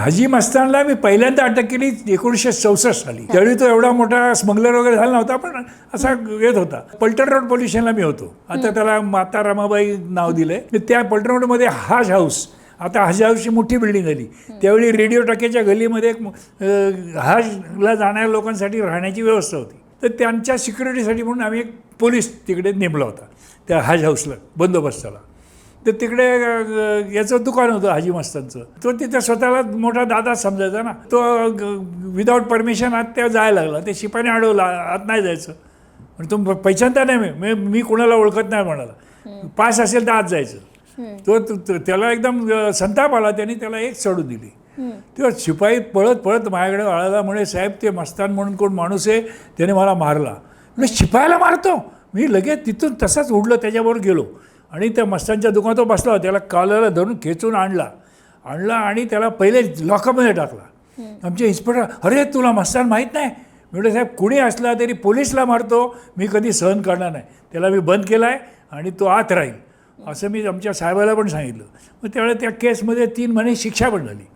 हाजी मस्तानला मी पहिल्यांदा अटक केली 1964 साली. त्यावेळी तो एवढा मोठा स्मगलर वगैरे झाला नव्हता, पण असा येत होता. पलटण रोड पोलीस स्टेशनला मी होतो. आता त्याला माता रमाबाई नाव दिलंय. त्या पलटण रोडमध्ये हाज हाऊस, आता हज हाऊसची मोठी बिल्डिंग आली. त्यावेळी रेडिओ टाकीच्या गलीमध्ये एक हजला जाणाऱ्या लोकांसाठी राहण्याची व्यवस्था होती. तर त्यांच्या सिक्युरिटीसाठी म्हणून आम्ही एक पोलीस तिकडे नेमला होता त्या हज हाऊसला बंदोबस्ताला. तर तिकडे याचं दुकान होतं हाजी मस्तानचं. तो तिथे स्वतःला मोठा दादा समजायचा ना. तो विदाऊट परमिशन आत त्या जायला लागला. ते शिपाईने अडवला, आत नाही जायचं. पण तो पहिचानता नाही, मी कोणाला ओळखत नाही म्हणाला. पास असेल तर आत जायचं. तो त्याला एकदम संताप आला. त्यांनी त्याला एक सोडून दिली. तेव्हा शिपाई पळत पळत माझ्याकडे आळाला. म्हणे साहेब ते मस्तान म्हणून कोण माणूस आहे, त्याने मला मारला. म्हणजे शिपायाला मारतो. मी लगेच तिथून तसाच उडलो, त्याच्याबरोबर गेलो आणि त्या मस्तानच्या दुकानात बसला. त्याला कालाला धरून खेचून आणला आणि त्याला पहिले लॉकअपमध्ये टाकला. आमचे इन्स्पेक्टर, अरे तुला मस्तान माहीत नाही? म्हटलं साहेब कुणी असला तरी पोलीसला मारतो मी कधी सहन करणार नाही. त्याला मी बंद केला आहे आणि तो आत राहील असं मी आमच्या साहेबाला पण सांगितलं. मग त्यावेळेला त्या केसमध्ये 3 महिने शिक्षा पण झाली.